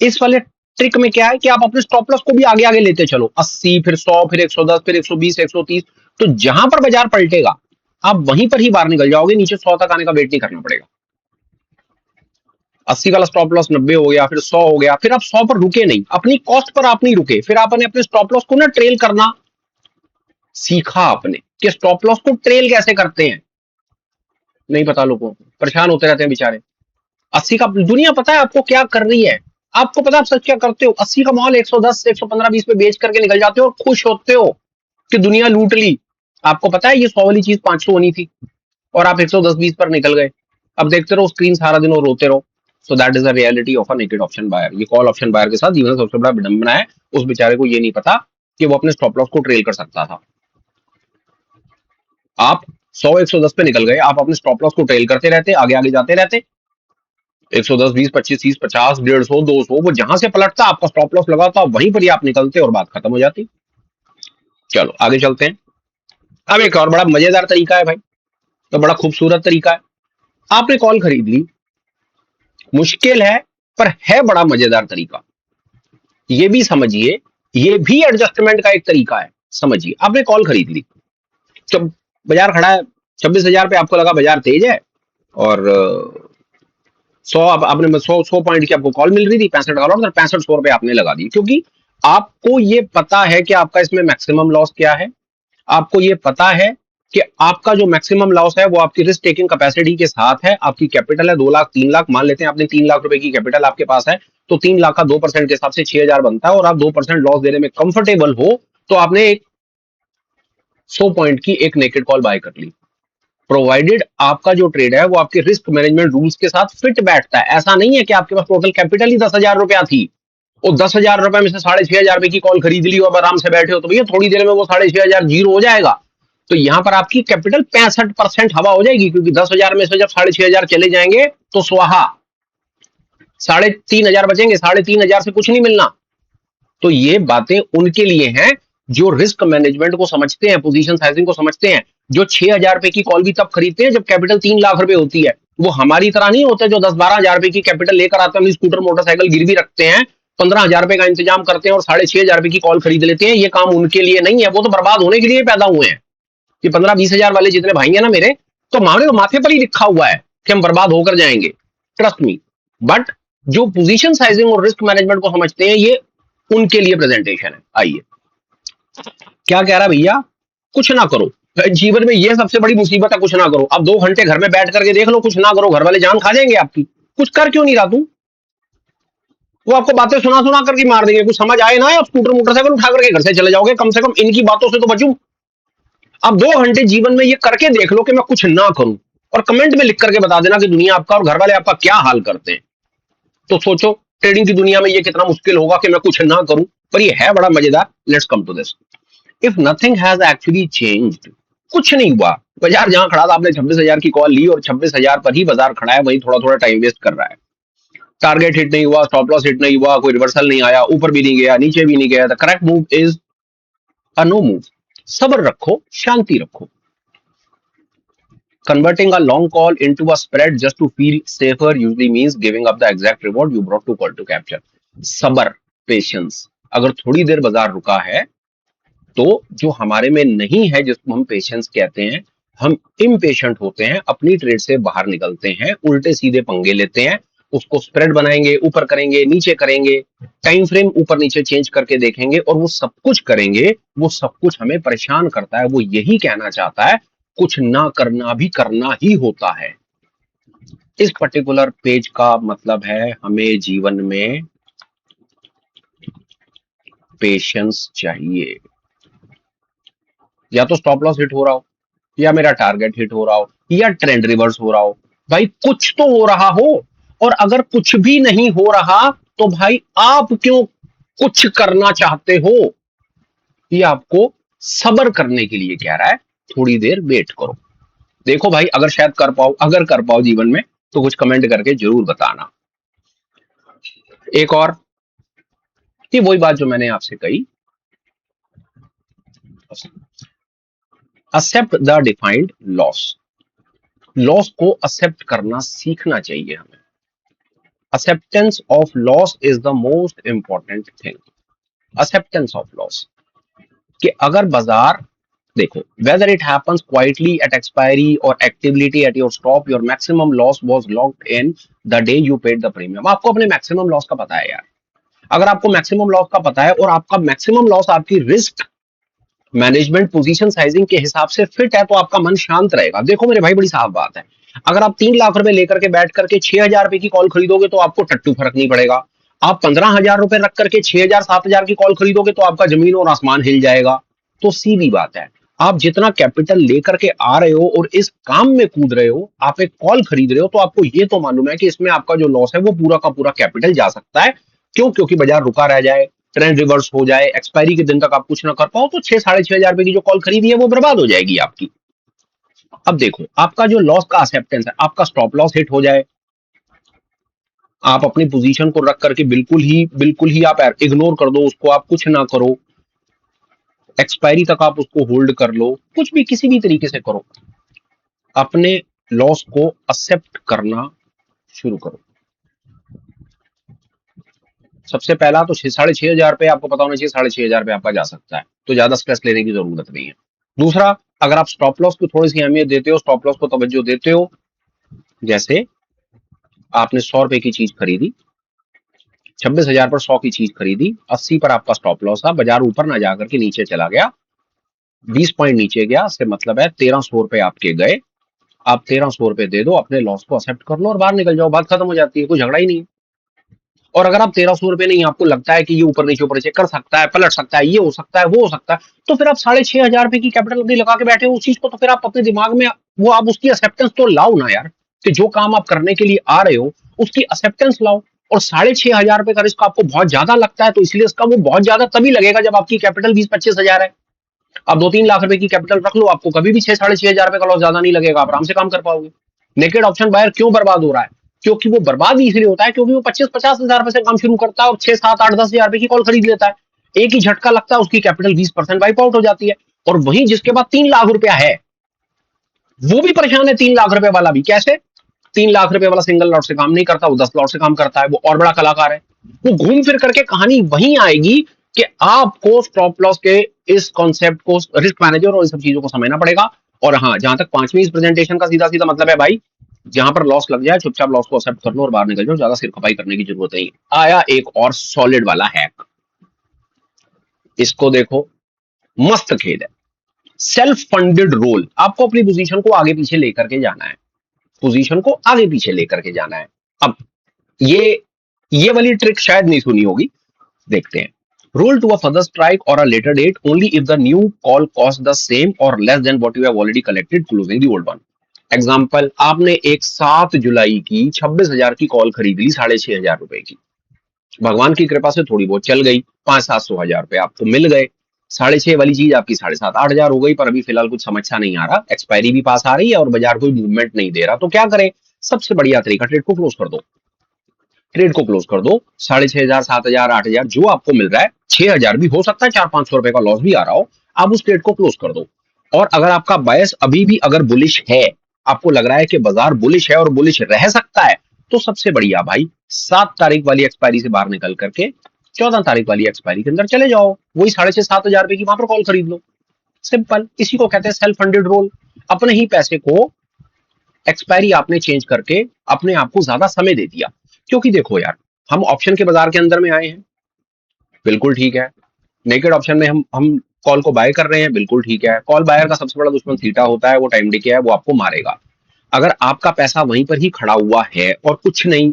इस वाले ट्रिक में क्या है कि आप अपने स्टॉप लॉस को भी आगे आगे लेते चलो, 80 फिर 100 फिर 110 फिर 120 130, तो जहां पर बाजार पलटेगा आप वहीं पर ही बाहर निकल जाओगे, नीचे 100 तक आने का वेट नहीं करना पड़ेगा। 80 वाला स्टॉप लॉस 90 हो गया, फिर 100 हो गया, फिर आप 100 पर रुके नहीं, अपनी कॉस्ट पर आप नहीं रुके, फिर आपने अपने स्टॉप लॉस को ना ट्रेल करना सीखा आपने, कि स्टॉप लॉस को ट्रेल कैसे करते हैं। नहीं पता, लोगों को परेशान होते रहते हैं बेचारे। 80 का दुनिया पता है आपको क्या कर रही है, आपको पता है आप सच क्या करते हो। 80 का माल 110 115 20 पे बेच करके निकल जाते हो और खुश होते हो कि दुनिया लूट ली। आपको पता है ये 100 वाली चीज 500 होनी थी और आप 110 20 पर निकल गए। अब देखते रहो स्क्रीन सारा दिन और रोते रहो। So that is the reality of a naked option buyer. ये कॉल ऑप्शन बायर के साथ जीवन में सबसे बड़ा विडंबना है, उस बेचारे को ये नहीं पता कि वो अपने स्टॉप लॉस को ट्रेल कर सकता था। आप 100 110 पे निकल गए, आप अपने स्टॉप लॉस को ट्रेल करते रहते, आगे आगे जाते रहते, 110 20 25 30 50 150 200, वो जहां से पलटता आपका स्टॉप लॉस लगा था, वहीं पर ही आप निकलते और बात खत्म हो जाती। चलो आगे चलते हैं। अब एक और बड़ा मजेदार तरीका है भाई, तो बड़ा खूबसूरत तरीका है। आपने कॉल खरीद ली, मुश्किल है पर है बड़ा मजेदार तरीका। ये भी समझिए, ये भी एडजस्टमेंट का एक तरीका है। समझिए, आपने कॉल खरीद ली, जब बाजार खड़ा है 26,000 पे, आपको लगा बाजार तेज है और 100 आपने 100 पॉइंट की आपको कॉल मिल रही थी, $65 और 6500 रुपए आपने लगा दी, क्योंकि आपको ये पता है कि आपका इसमें मैक्सिमम लॉस क्या है। आपको ये पता है कि आपका जो मैक्सिमम लॉस है वो आपकी रिस्क टेकिंग कैपेसिटी के साथ है। आपकी कैपिटल है 2 लाख 3 लाख, मान लेते हैं आपने 3 लाख रुपए की कैपिटल आपके पास है, तो 3 लाख का 2% के हिसाब से 6,000 बनता है और आप 2% लॉस देने में कंफर्टेबल हो तो आपने एक 100 पॉइंट की एक नेकेड कॉल बाय कर ली, प्रोवाइडेड आपका जो ट्रेड है वो आपके रिस्क मैनेजमेंट रूल्स के साथ फिट बैठता है। ऐसा नहीं है कि आपके पास टोटल कैपिटल ही 10,000 रुपया थी, वो 10,000 रुपए में से 6,500 रुपए की कॉल खरीद ली और आराम से बैठे हो, तो भैया थोड़ी देर में वो 6,500 जीरो हो जाएगा। तो यहां पर आपकी कैपिटल 65% हवा हो जाएगी, क्योंकि 10,000 में से जब 6,500 चले जाएंगे तो स्वाहा, 3,500 बचेंगे, 3,500 से कुछ नहीं मिलना। तो ये बातें उनके लिए हैं जो रिस्क मैनेजमेंट को समझते हैं, पोजीशन साइजिंग को समझते हैं, जो 6,000 रुपए की कॉल भी तब खरीदते हैं जब कैपिटल 3 लाख रुपए होती है। वो हमारी तरह नहीं होते जो 10-12 हजार रुपए की कैपिटल लेकर आते हैं, स्कूटर मोटरसाइकिल गिरवी रखते हैं, 15,000 रुपए का इंतजाम करते हैं और 6,500 रुपए की कॉल खरीद लेते हैं। ये काम उनके लिए नहीं है, वो तो बर्बाद होने के लिए पैदा हुए हैं। कि 15-20 हजार वाले जितने भाई हैं ना मेरे, तो हमारे माथे पर ही लिखा हुआ है कि हम बर्बाद होकर जाएंगे, ट्रस्ट मी। बट जो पोजीशन साइजिंग और रिस्क मैनेजमेंट को समझते हैं, ये उनके लिए प्रेजेंटेशन है। आइए, क्या कह रहा भैया, कुछ ना करो जीवन में, ये सबसे बड़ी मुसीबत है, कुछ ना करो। अब 2 घंटे घर में बैठ करके देख लो, कुछ ना करो, घर वाले जान खा जाएंगे आपकी। कुछ कर क्यों नहीं रहा तू, वो आपको बातें सुना सुना करके मार देंगे, कुछ समझ आए ना आए, स्कूटर मोटरसाइकिल उठा करके घर से चले जाओगे, कम से कम इनकी बातों से तो बचूं। अब 2 घंटे जीवन में ये करके देख लो कि मैं कुछ ना करूं, और कमेंट में लिख करके बता देना कि दुनिया आपका और घर वाले आपका क्या हाल करते हैं। तो सोचो ट्रेडिंग की दुनिया में ये कितना मुश्किल होगा कि मैं कुछ ना करूं, पर ये है बड़ा मजेदार। Let's come to this. If nothing has actually changed, कुछ नहीं हुआ, बाजार जहां खड़ा था आपने 26,000 की कॉल ली और 26,000 पर ही बाजार खड़ा है, वही थोड़ा थोड़ा टाइम वेस्ट कर रहा है। टारगेट हिट नहीं हुआ, स्टॉप लॉस हिट नहीं हुआ, कोई रिवर्सल नहीं आया, ऊपर भी नहीं गया, नीचे भी नहीं गया, the correct move is a no move. सब्र रखो, शांति रखो। Converting a long call into a spread just to feel safer usually means giving up the exact reward you brought to call to capture. सबर, patience. अगर थोड़ी देर बाजार रुका है तो जो हमारे में नहीं है, जिसको हम पेशेंस कहते हैं, हम इम्पेशेंट होते हैं, अपनी ट्रेड से बाहर निकलते हैं, उल्टे सीधे पंगे लेते हैं, उसको स्प्रेड बनाएंगे, ऊपर करेंगे, नीचे करेंगे, टाइम फ्रेम ऊपर नीचे चेंज करके देखेंगे, और वो सब कुछ करेंगे, वो सब कुछ हमें परेशान करता है। वो यही कहना चाहता है, कुछ ना करना भी करना ही होता है। इस पर्टिकुलर पेज का मतलब है हमें जीवन में पेशेंस चाहिए। या तो स्टॉप लॉस हिट हो रहा हो, या मेरा टारगेट हिट हो रहा हो, या ट्रेंड रिवर्स हो रहा हो, भाई कुछ तो हो रहा हो। और अगर कुछ भी नहीं हो रहा तो भाई आप क्यों कुछ करना चाहते हो? ये आपको सब्र करने के लिए कह रहा है, थोड़ी देर वेट करो। देखो भाई, अगर शायद कर पाओ, अगर कर पाओ जीवन में, तो कुछ कमेंट करके जरूर बताना। एक और, ये वही बात जो मैंने आपसे कही, accept the defined loss. Loss को एक्सेप्ट करना सीखना चाहिए हमें। Acceptance of loss is the most important thing. Acceptance of loss कि अगर बाजार, देखो, whether it happens quietly at expiry or activity at your stop, your maximum loss was locked in the day you paid the premium। आपको अपने maximum loss का पता है यार। अगर आपको मैक्सिमम लॉस का पता है और आपका मैक्सिमम लॉस आपकी रिस्क मैनेजमेंट पोजीशन साइजिंग के हिसाब से फिट है, तो आपका मन शांत रहेगा। देखो मेरे भाई, बड़ी साफ बात है, अगर आप 3 लाख रुपए लेकर के बैठ करके 6,000 रुपए की कॉल खरीदोगे तो आपको टट्टू फर्क नहीं पड़ेगा। आप 15,000 रुपए रख करके 6,000 7,000 की कॉल खरीदोगे तो आपका जमीन और आसमान हिल जाएगा। तो सीधी बात है, आप जितना कैपिटल लेकर के आ रहे हो और इस काम में कूद रहे हो, आप एक कॉल खरीद रहे हो, तो आपको ये तो मालूम है कि इसमें आपका जो लॉस है वो पूरा का पूरा कैपिटल जा सकता है। क्यों? क्योंकि बाजार रुका रह जाए, ट्रेंड रिवर्स हो जाए, एक्सपायरी के दिन तक आप कुछ ना कर पाओ, तो 6 साढ़े 6 हजार रुपए की जो कॉल खरीदी है वो बर्बाद हो जाएगी आपकी। अब देखो, आपका जो लॉस का एक्सेप्टेंस है, आपका स्टॉप लॉस हिट हो जाए, आप अपनी पोजीशन को रख करके बिल्कुल ही आप इग्नोर कर दो उसको, आप कुछ ना करो, एक्सपायरी तक आप उसको होल्ड कर लो, कुछ भी किसी भी तरीके से करो, अपने लॉस को एक्सेप्ट करना शुरू करो। सबसे पहला तो 6 साढ़े 6 हजार पे आपको पता होना चाहिए, 6,500 पे आपका जा सकता है, तो ज्यादा स्ट्रेस लेने की जरूरत नहीं है। दूसरा, अगर आप स्टॉप लॉस को थोड़ी सी अहमियत देते हो, स्टॉप लॉस को तवज्जो देते हो, जैसे आपने 100 रुपए की चीज खरीदी, 26,000 पर 100 की चीज खरीदी, 80 पर आपका स्टॉप लॉस था, बाजार ऊपर ना जाकर के नीचे चला गया, 20 पॉइंट नीचे गया, इससे मतलब है 1,300 रुपए आपके गए। आप 1,300 रुपए दे दो, अपने लॉस को एक्सेप्ट कर लो और बाहर निकल जाओ, बात खत्म हो जाती है, कोई झगड़ा ही नहीं। और अगर आप 1,300 रुपए नहीं, आपको लगता है कि ये ऊपर नीचे कर सकता है, पलट सकता है, ये हो सकता है, वो हो सकता है, तो फिर आप 6,500 रुपए की कैपिटल अभी लगा के बैठे हो उस चीज को, तो फिर आप अपने दिमाग में वो आप उसकी एक्सेप्टेंस तो लाओ ना यार, कि जो काम आप करने के लिए आ रहे हो उसकी एक्सेप्टेंस लाओ। और 6,500 रुपए का रिस्क आपको बहुत ज्यादा लगता है, तो इसलिए इसका वो बहुत ज्यादा तभी लगेगा जब आपकी कैपिटल 20-25 हजार है। अब 2-3 लाख रुपए की कैपिटल रख लो, आपको कभी भी 6-6,500 रुपए का लॉस ज्यादा नहीं लगेगा, आप आराम से काम कर पाओगे। नेकेड ऑप्शन बायर क्यों बर्बाद हो रहा है? क्योंकि वो बर्बाद इसलिए होता है क्योंकि वो 25-50 हजार रुपए से काम शुरू करता है और 6-7-8-10 हजार रुपए की कॉल खरीद लेता है। एक ही झटका लगता है, उसकी कैपिटल 20% वाइप आउट हो जाती है। और वहीं जिसके पास 3 लाख रुपया है वो भी परेशान है, 3 लाख रुपए वाला भी। कैसे? 3 लाख रुपए वाला सिंगल लॉट से काम नहीं करता, वो 10 लॉट से काम करता है, वो और बड़ा कलाकार है। वो घूम फिर करके कहानी वहीं आएगी कि आपको स्टॉप लॉस के इस कॉन्सेप्ट को, रिस्क मैनेजर और इन सब चीजों को समझना पड़ेगा। और हाँ, जहां तक 5वीं इस प्रेजेंटेशन का सीधा सीधा मतलब है भाई, जहां पर लॉस लग जाए चुपचाप लॉस को एक्सेप्ट कर लो और बाहर निकल जाओ, ज्यादा सिर खपाई करने की जरूरत नहीं। आया एक और सॉलिड वाला हैक, इसको देखो, मस्त खेल है। सेल्फ फंडेड रोल, आपको अपनी पोजीशन को आगे पीछे लेकर के जाना है, पोजीशन को आगे पीछे लेकर के जाना है। अब ये वाली ट्रिक शायद नहीं सुनी होगी, देखते हैं। Roll to a further strike or a later date only if the new call cost the same or less than what you have already collected closing the old one. Example, आपने एक 7 जुलाई की 26,000 की कॉल खरीद ली 6,500 रुपए की, भगवान की कृपा से थोड़ी बहुत चल गई, 500-700 हजार रुपए आपको मिल गए। 6.5 वाली चीज आपकी 7.5-8 हजार हो गई, पर अभी फिलहाल कुछ समझ सा नहीं आ रहा, एक्सपायरी भी पास आ रही है और बाजार कोई मूवमेंट नहीं दे रहा, तो क्या करें? सबसे बढ़िया तरीका, ट्रेड को क्लोज कर दो। ट्रेड को क्लोज कर दो। 6.5 हजार, 7 हजार, 8 हजार जो आपको मिल रहा है, 6 हजार भी हो सकता है, 400-500 रुपए का लॉस भी आ रहा हो, आप उस ट्रेड को क्लोज कर दो। और अगर आपका बायस अभी भी अगर बुलिश है, आपको लग रहा है कि बाजार बुलिश है और बुलिश रह सकता है, तो सबसे बढ़िया भाई 7 तारीख वाली एक्सपायरी से बाहर निकल करके 14 तारीख वाली एक्सपायरी के अंदर चले जाओ, वही 6.5-7 हजार रुपए की वहां पर कॉल खरीद लो। सिंपल, इसी को कहते हैं सेल्फ फंडेड रोल। अपने ही पैसे को एक्सपायरी आपने चेंज करके अपने आप को ज्यादा समय दे दिया। क्योंकि देखो यार, हम ऑप्शन के बाजार के अंदर में आए हैं, बिल्कुल ठीक है। नेकेड ऑप्शन में हम कॉल को बाय कर रहे हैं, बिल्कुल ठीक है। कॉल बायर का सबसे बड़ा दुश्मन थीटा होता है, वो टाइम डिके है, वो आपको मारेगा। अगर आपका पैसा वहीं पर ही खड़ा हुआ है और कुछ नहीं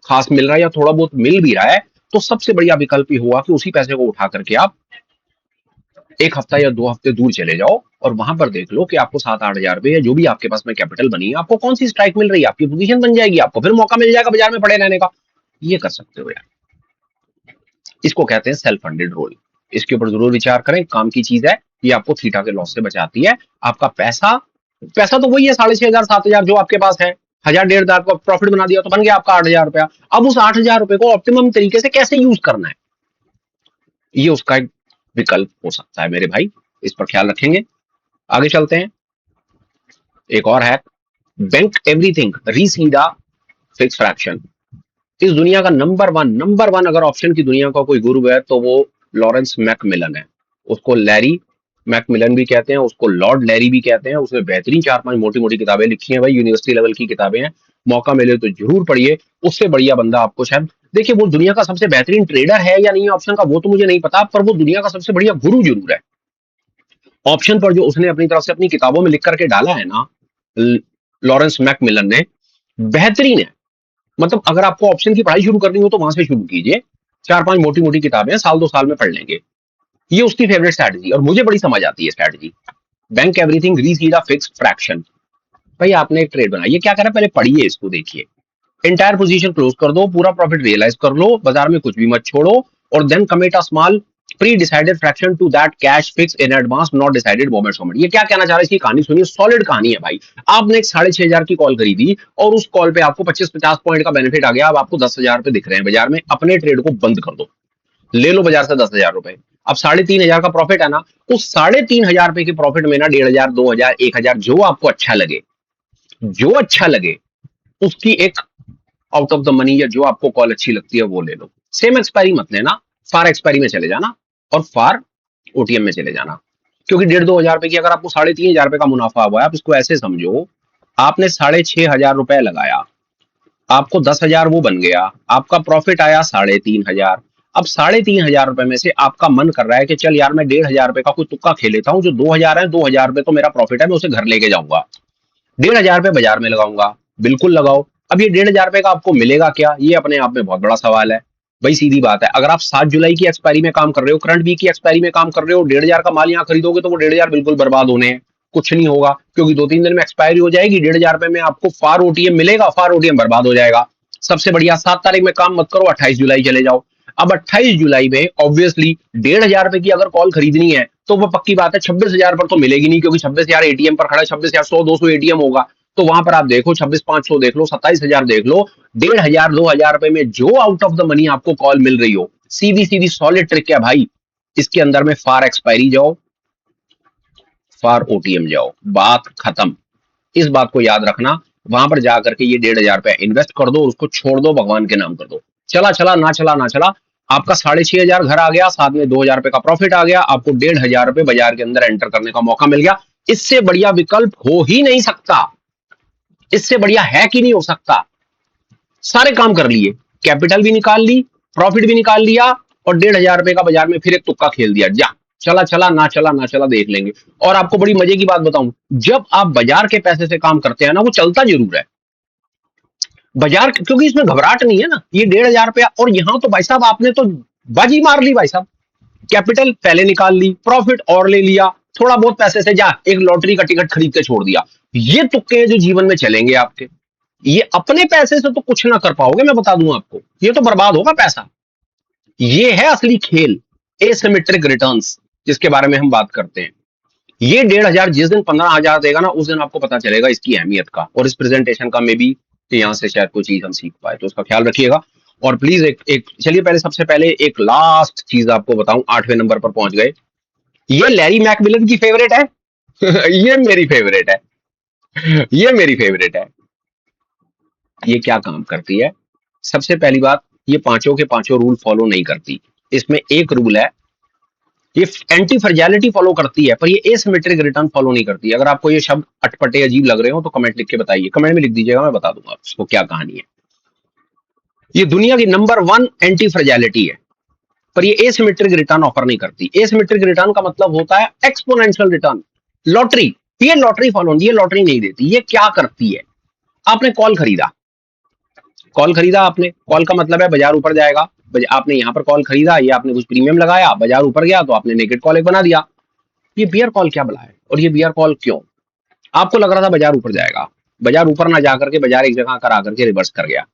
खास मिल रहा है या थोड़ा बहुत मिल भी रहा है, तो सबसे बढ़िया विकल्प ये हुआ कि उसी पैसे को उठा करके आप 1 हफ्ता या 2 हफ्ते दूर चले जाओ और वहां पर देख लो कि आपको 7-8 हजार रुपए या जो भी आपके पास में कैपिटल बनी है, आपको कौन सी स्ट्राइक मिल रही है, आपकी पोजीशन बन जाएगी, आपको फिर मौका मिल जाएगा बाजार में पड़े रहने का। ये कर सकते हो यार, इसको कहते हैं सेल्फ फंडेड रोल। इसके ऊपर जरूर विचार करें, काम की चीज है। ये आपको थीटा के लॉस से बचाती है। आपका पैसा पैसा तो वही है, 6.5 हजार 7 हजार जो आपके पास है। 1,000 1,500 का प्रॉफिट बना दिया तो बन गया आपका 8 हजार रुपया। अब उस 8 हजार रुपए को ऑप्टिमम तरीके से कैसे यूज करना है, ये उसका एक विकल्प हो सकता है मेरे भाई, इस पर ख्याल रखेंगे। आगे चलते हैं, एक और है, बैंक एवरीथिंग रीसीडा फिक्स फ्रैक्शन। इस दुनिया का नंबर वन अगर ऑप्शन की दुनिया का कोई गुरु है तो वो लॉरेंस मैकमिलन है। उसको लैरी मैकमिलन भी कहते हैं, उसको लॉर्ड लैरी भी कहते हैं। उसने बेहतरीन 4-5 मोटी मोटी किताबें लिखी हैं भाई, यूनिवर्सिटी लेवल की किताबें हैं। मौका मिले तो जरूर पढ़िए। उससे बढ़िया बंदा आपको शायद, देखिए वो दुनिया का सबसे बेहतरीन ट्रेडर है या नहीं है ऑप्शन का, वो तो मुझे नहीं पता, पर वो दुनिया का सबसे बढ़िया गुरु जरूर है। ऑप्शन पर जो उसने अपनी तरफ से अपनी किताबों में लिख करके डाला है ना, लॉरेंस मैकमिलन ने, बेहतरीन है। मतलब अगर आपको ऑप्शन की पढ़ाई शुरू करनी हो तो वहां से शुरू कीजिए। 4-5 मोटी मोटी किताबें, साल 2 साल में पढ़ लेंगे। ये उसकी फेवरेट स्ट्रैटेजी और मुझे बड़ी समझ आती है strategy. Bank everything reseed a fixed fraction. भाई आपने एक ट्रेड बनाई है, क्या करें, पहले पढ़िए इसको, देखिए। एंटायर पोजीशन क्लोज कर दो, पूरा प्रॉफिट रियलाइज कर लो, बाजार में कुछ भी मत छोड़ो, और then commit a small pre decided fraction to that cash fix in advance not decided moments moment. ये क्या कहना चाह रहा है, इसकी कहानी सुनिए, सॉलिड कहानी है भाई। आपने एक 6,500 की कॉल खरीदी और उस कॉल पे आपको 25-50 पॉइंट का बेनिफिट आ गया, अब आपको 10,000 रुपए दिख रहे हैं बाजार में, अपने ट्रेड को बंद कर दो, ले लो बाजार से 10,000 रुपए। अब 3,500 का प्रॉफिट है ना, उस 3,500 रुपए के प्रॉफिट में ना 1,500, 2,000, 1,000 जो आपको अच्छा लगे, जो अच्छा लगे उसकी एक आउट ऑफ द मनी, या जो आपको कॉल अच्छी लगती है वो ले लो। सेम एक्सपायरी मत लेना, फार एक्सपायरी में चले जाना और फार ओटीएम में चले जाना। क्योंकि 1,500-2,000 रुपए की अगर आपको 3,500 रुपए का मुनाफा हुआ है, आप इसको ऐसे समझो, आपने 6,500 रुपए लगाया, आपको 10,000 वो बन गया, आपका प्रॉफिट आया 3,500। अब 3,500 रुपए में से आपका मन कर रहा है कि चल यार मैं 1,500 रुपए का कोई तुक्का खेल लेता हूँ, जो 2,000 है, 2,000 रुपए तो मेरा प्रॉफिट है, मैं उसे घर लेके जाऊंगा, 1,500 रुपए बाजार में लगाऊंगा। बिल्कुल लगाओ। अब ये 1,500 रुपए का आपको मिलेगा क्या, ये अपने आप में बहुत बड़ा सवाल है। भाई सीधी बात है, अगर आप 7 जुलाई की एक्सपायरी में काम कर रहे हो, करंट वीक की एक्सपायरी में काम कर रहे हो, 1,500 का माल यहाँ खरीदोगे तो वो 1,500 बिल्कुल बर्बाद होने हैं, कुछ नहीं होगा, क्योंकि 2-3 दिन में एक्सपायरी हो जाएगी। 1,500 रुपए में आपको फार ओटीएम मिलेगा, फार ओटीएम बर्बाद हो जाएगा। सबसे बढ़िया 7 तारीख में काम मत करो, 28 जुलाई चले जाओ। अब 28 जुलाई में ऑब्वियसली 1,500 रुपए की अगर कॉल खरीदनी है तो वो पक्की बात है 26,000 पर तो मिलेगी नहीं, क्योंकि 26,000 एटीएम पर खड़ा है, 26,000 100-200 एटीएम होगा, तो वहां पर आप देखो 26,500 देख लो, 27,000 देख लो, 1,500 2,000 रुपए में जो आउट ऑफ द मनी आपको कॉल मिल रही हो, सीधी सीधी सॉलिड ट्रिक है भाई, इसके अंदर में फार एक्सपायरी जाओ, फार ओटीएम जाओ, बात खत्म। इस बात को याद रखना, वहां पर जाकर के ये 1,500 रुपया इन्वेस्ट कर दो और उसको छोड़ दो, भगवान के नाम कर दो। चला चला ना चला ना चला, आपका 6,500 घर आ गया, साथ में 2,000 रुपए का प्रॉफिट आ गया, आपको 1,500 रुपए बाजार के अंदर एंटर करने का मौका मिल गया। इससे बढ़िया विकल्प हो ही नहीं सकता, इससे बढ़िया है कि नहीं हो सकता। सारे काम कर लिए, कैपिटल भी निकाल ली, प्रॉफिट भी निकाल लिया, और 1,500 रुपए का बाजार में फिर एक तुक्का खेल दिया, जा चला चला ना चला ना चला देख लेंगे। और आपको बड़ी मजे की बात बताऊं, जब आप बाजार के पैसे से काम करते हैं ना, वो चलता जरूर है बाजार, क्योंकि इसमें घबराहट नहीं है ना, ये 1,500 रुपया, और यहां तो भाई साहब आपने तो बाजी मार ली भाई साहब, कैपिटल पहले निकाल ली, प्रॉफिट और ले लिया, थोड़ा बहुत पैसे से जा एक लॉटरी का टिकट खरीद के छोड़ दिया। ये तुक्के हैं जो जीवन में चलेंगे आपके, ये अपने पैसे से तो कुछ ना कर पाओगे, मैं बता दूं आपको, ये तो बर्बाद होगा पैसा। ये है असली खेल, एसिमेट्रिक रिटर्न्स, जिसके बारे में हम बात करते हैं। ये 1,500 जिस दिन 15,000 देगा ना, उस दिन आपको पता चलेगा इसकी अहमियत का, और इस प्रेजेंटेशन का मे भी यहां से शायद कोई चीज हम सीख पाए, तो उसका ख्याल रखिएगा। और प्लीज एक एक चलिए, पहले सबसे पहले एक लास्ट चीज आपको बताऊं, 8वें नंबर पर पहुंच गए। ये लैरी मैकमिलन की फेवरेट है। ये मेरी फेवरेट है। ये मेरी फेवरेट है। ये क्या काम करती है? सबसे पहली बात, ये पांचों के पांचों रूल फॉलो नहीं करती। इसमें एक रूल है, ये एंटी फ्रेजालिटी फॉलो करती है, पर ये एसिमेट्रिक रिटर्न फॉलो नहीं करती। अगर आपको ये शब्द अटपटे अजीब लग रहे हो तो कमेंट लिख के बताइए, कमेंट में लिख दीजिएगा, मैं बता दूंगा उसको क्या कहानी है। ये दुनिया की नंबर 1 एंटी फ्रेजालिटी है, पर ये एसिमेट्रिक रिटर्न ऑफर नहीं करती। एसिमेट्रिक रिटर्न का मतलब होता है एक्सपोनेंशियल रिटर्न, लॉटरी। ये लॉटरी फॉलो, ये लॉटरी नहीं देती। ये क्या करती है? आपने कॉल खरीदा, कॉल खरीदा आपने, कॉल का मतलब है बाजार ऊपर जाएगा। आपने यहाँ पर कॉल खरीदा, ये आपने कुछ प्रीमियम लगाया, बाजार ऊपर गया तो आपने नेकेड कॉल एक बना दिया। ये बियर कॉल क्या बना है, और ये बियर कॉल क्यों? आपको लग रहा था बाजार ऊपर जाएगा, बाजार ऊपर ना जाकर के बाजार एक जगह कर आकर के रिवर्स कर गया।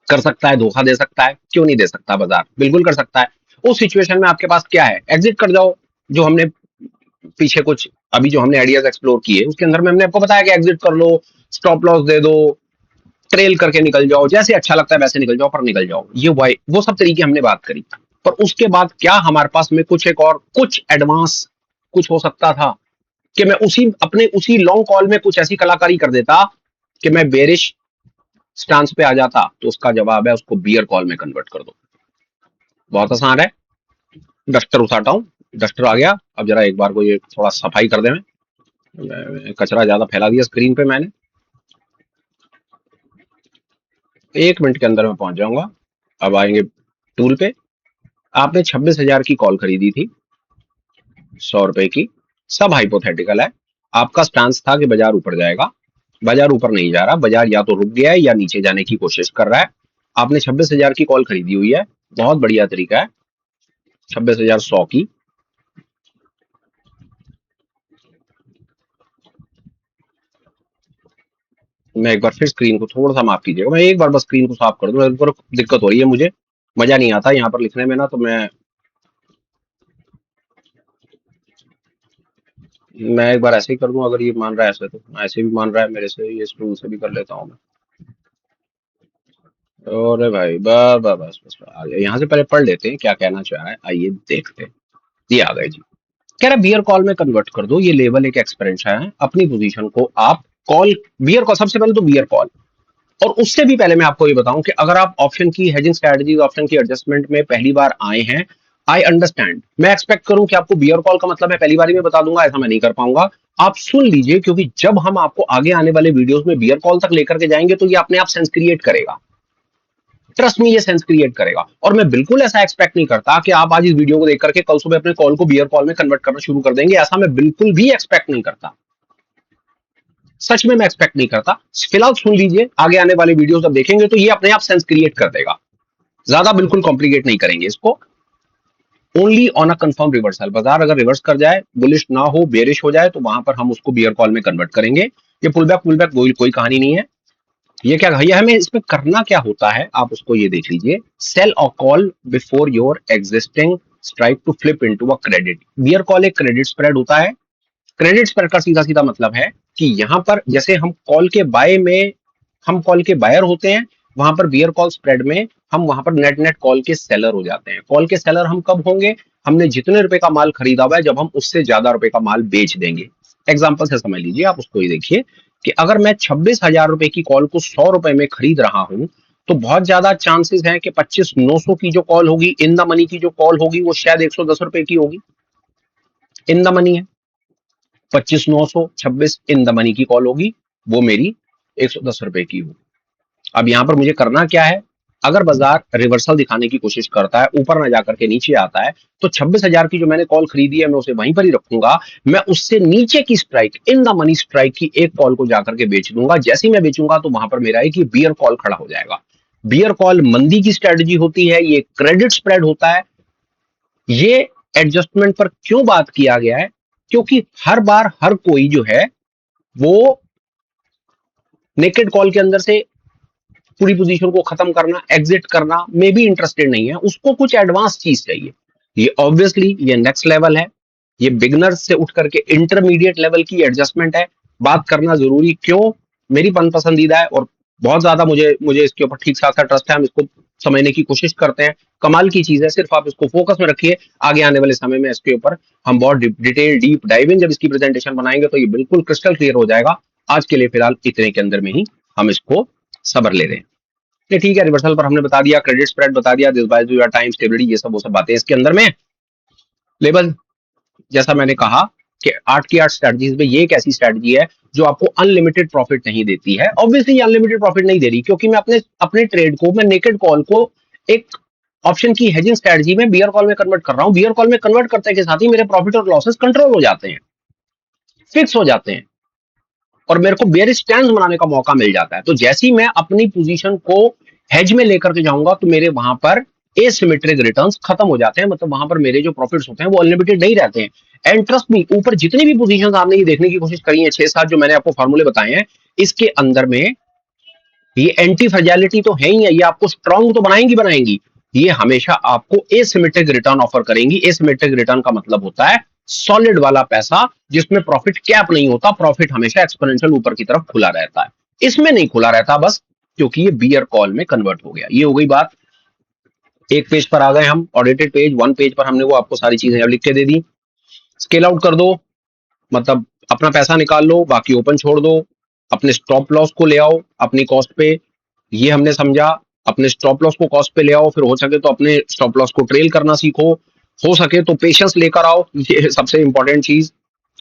कर सकता है, धोखा दे सकता है, क्यों नहीं दे सकता? बाजार बिल्कुल कर सकता है। उस सिचुएशन में आपके पास क्या है? एग्जिट कर जाओ। जो हमने पीछे कुछ अभी जो हमने आइडियाज एक्सप्लोर किए उसके अंदर में हमने आपको बताया कि एग्जिट कर लो, स्टॉप लॉस दे दो, ट्रेल करके निकल जाओ, जैसे अच्छा लगता है वैसे निकल जाओ, पर निकल जाओ। ये वो सब तरीके हमने बात करी। पर उसके बाद क्या हमारे पास में कुछ एक और कुछ एडवांस कुछ हो सकता था कि मैं उसी लॉन्ग कॉल में कुछ ऐसी कलाकारी कर देता कि मैं बेरिश स्टांस पे आ जाता? तो उसका जवाब है, उसको बियर कॉल में कन्वर्ट कर दो। बहुत आसान है। डस्टर उठाता हूँ, डस्टर आ गया। अब जरा एक बार को ये थोड़ा सफाई कर दे। कचरा ज्यादा फैला दिया स्क्रीन पे मैंने। 1 मिनट के अंदर मैं पहुंच जाऊंगा। अब आएंगे टूल पे। आपने 26,000 की कॉल खरीदी थी, 100 रुपए की। सब हाइपोथेटिकल है। आपका स्टांस था कि बाजार ऊपर जाएगा, बाजार ऊपर नहीं जा रहा, बाजार या तो रुक गया है या नीचे जाने की कोशिश कर रहा है। आपने 26,000 की कॉल खरीदी हुई है, बहुत बढ़िया तरीका है। 26,100 की, मैं एक बार फिर स्क्रीन को थोड़ा सा माफ कीजिएगा, मैं एक बार बस स्क्रीन को साफ कर दूं, पर दिक्कत हो रही है मुझे, मजा नहीं आता यहाँ पर लिखने में ना, तो मैं एक बार ऐसे ही कर दूं। अगर ये मान रहा है ऐसे, तो ऐसे भी मान रहा है मेरे से, ये टूल से भी कर लेता हूँ मैं। अरे भाई बस बस बस बस आ गया। यहाँ से पहले पढ़ लेते हैं क्या कहना चाह रहा है, आइए देखते हैं। ये आ गए जी। कह रहा बियर कॉल में कन्वर्ट कर दो। ये लेवल एक एक्सपेरेंशन है, अपनी पोजीशन को आप कॉल, बियर कॉल सबसे पहले तो बियर कॉल। और उससे भी पहले मैं आपको ये बताऊं कि अगर आप ऑप्शन की हेजिंग स्ट्रेटजी, ऑप्शन की एडजस्टमेंट में पहली बार आए हैं, आई अंडरस्टैंड। मैं एक्सपेक्ट करूं कि आपको बियर कॉल का मतलब मैं पहली बार ही में बता दूंगा, ऐसा मैं नहीं कर पाऊंगा। आप सुन लीजिए, क्योंकि जब हम आपको आगे आने वाले वीडियोस में बियर कॉल तक लेकर के जाएंगे तो ये अपने आप सेंस क्रिएट करेगा। ट्रस्ट में, ये सेंस क्रिएट करेगा। और मैं बिल्कुल ऐसा एक्सपेक्ट नहीं करता कि आप आज इस वीडियो को देख करके कल सुबह अपने कॉल को बियर कॉल में कन्वर्ट करना शुरू कर देंगे। ऐसा मैं बिल्कुल भी एक्सपेक्ट नहीं करता। सच में मैं एक्सपेक्ट नहीं करता। फिलहाल सुन लीजिए, आगे आने वाले वीडियोस जब देखेंगे तो ये अपने आप सेंस क्रिएट कर देगा। ज्यादा बिल्कुल कॉम्प्लिकेट नहीं करेंगे इसको। Only on a confirm reversal, बाजार अगर रिवर्स कर जाए, बुलिश ना हो, बेरिश हो जाए, तो वहां पर हम उसको बियर कॉल में कन्वर्ट करेंगे। ये पुल बैक कोई कहानी नहीं है। ये क्या, ये हमें इसमें करना क्या होता है, आप उसको ये देख लीजिए। सेल और call before your existing strike to flip into a credit. Bear call एक क्रेडिट स्प्रेड होता है। क्रेडिट स्प्रेड का सीधा सीधा मतलब है कि यहां पर जैसे हम कॉल के बायर होते हैं, वहां पर बियर कॉल स्प्रेड में हम वहां पर नेट नेट कॉल के सेलर हो जाते हैं। कॉल के सेलर हम कब होंगे? हमने जितने रुपए का माल खरीदा हुआ है, जब हम उससे ज्यादा रुपए का माल बेच देंगे। एग्जाम्पल से समझ लीजिए, आप उसको ही देखिए कि अगर मैं 26,000 रुपए की कॉल को 100 रुपए में खरीद रहा हूं, तो बहुत ज्यादा चांसेस हैं कि 25,900 की जो कॉल होगी, इन द मनी की जो कॉल होगी, वो शायद 110 रुपए की होगी। इन द मनी है 25,926 इन द मनी की कॉल होगी, वो मेरी 110 रुपए की होगी। अब यहां पर मुझे करना क्या है? अगर बाजार रिवर्सल दिखाने की कोशिश करता है, ऊपर ना जाकर के नीचे आता है, तो 26,000 की जो मैंने कॉल खरीदी है, मैं उसे वहीं पर ही रखूंगा। मैं उससे नीचे की strike, in the money strike की एक कॉल को जाकर के बेच दूंगा। जैसे ही मैं बेचूंगा तो वहां पर मेरा एक ये बियर कॉल खड़ा हो जाएगा। बियर कॉल मंदी की स्ट्रेटजी होती है, ये क्रेडिट स्प्रेड होता है। ये एडजस्टमेंट पर क्यों बात किया गया है? क्योंकि हर बार हर कोई जो है वो नेकेड कॉल के अंदर से पूरी पोजीशन को खत्म करना, एग्जिट करना में भी इंटरेस्टेड नहीं है, उसको कुछ एडवांस चीज चाहिए। ये ऑब्वियसली ये नेक्स्ट लेवल है, ये बिगनर से उठ करके इंटरमीडिएट लेवल की एडजस्टमेंट है। बात करना जरूरी क्यों, मेरी मन पसंदीदा है और बहुत ज्यादा मुझे मुझे इसके ऊपर ठीक ठाक ट्रस्ट है। हम इसको समझने की कोशिश करते हैं, कमाल की चीज है, सिर्फ आप इसको फोकस में रखिए। आगे आने वाले समय में इसके ऊपर हम बहुत डिटेल डीप डाइव इन जब इसकी प्रेजेंटेशन बनाएंगे तो ये बिल्कुल क्रिस्टल क्लियर हो जाएगा। आज के लिए फिलहाल इतने के अंदर में ही हम इसको सबर ले रहे हैं। ठीक है, रिवर्सल पर हमने बता दिया, क्रेडिट स्प्रेड बता दिया, this by your time, stability, ये सब वो सब बातें इसके अंदर में। लेवल जैसा मैंने कहा कि 8 की 8 स्ट्रेटजीज में ये एक ऐसी स्ट्रेटजी है जो आपको अनलिमिटेड प्रॉफिट नहीं देती है। ऑब्वियसली ये अनलिमिटेड प्रॉफिट नहीं दे रही, क्योंकि मैं अपने अपने ट्रेड को, मैं नेकेड कॉल को एक ऑप्शन की हेजिंग स्ट्रेटजी में बियर कॉल में कन्वर्ट कर रहा हूं। बियर कॉल में कन्वर्ट करते के साथ ही मेरे प्रॉफिट और लॉसेस कंट्रोल हो जाते हैं, फिक्स हो जाते हैं और मेरे को बेयरिश स्टैंड बनाने का मौका मिल जाता है। तो जैसे ही मैं अपनी पोजीशन को हेज में लेकर के जाऊंगा तो मेरे वहां पर एसिमेट्रिक रिटर्न्स खत्म हो जाते हैं, मतलब वहां पर मेरे जो प्रॉफिट्स होते हैं वो अनलिमिटेड नहीं रहते हैं। एंड ट्रस्ट मी, ऊपर जितनी भी पोजीशंस आपने ये देखने की कोशिश करी है, 6-7 जो मैंने आपको फॉर्मूले बताए हैं, इसके अंदर में ये एंटी फ्रेजाइलिटी तो है ही है, ये आपको स्ट्रांग तो बनाएंगी बनाएंगी, ये हमेशा आपको एसिमेट्रिक रिटर्न ऑफर करेंगी। एसिमेट्रिक रिटर्न का मतलब होता है सॉलिड वाला पैसा जिसमें प्रॉफिट कैप नहीं होता, प्रॉफिट हमेशा एक्सपोनेंशियल ऊपर की तरफ खुला रहता है। इसमें नहीं खुला रहता बस क्योंकि ये बियर कॉल में कन्वर्ट हो गया। ये हो गई बात। एक पेज पर आ गए हम, ऑडिटेड पेज 1 पेज पर हमने वो आपको सारी चीजें अब लिख के दे दी। स्केल आउट कर दो, मतलब अपना पैसा निकाल लो, बाकी ओपन छोड़ दो, अपने स्टॉप लॉस को ले आओ अपनी कॉस्ट पे, ये हमने समझा। अपने स्टॉप लॉस को कॉस्ट पे ले आओ, फिर हो सके तो अपने स्टॉप लॉस को ट्रेल करना सीखो, हो सके तो पेशेंस लेकर आओ, ये सबसे इंपॉर्टेंट चीज।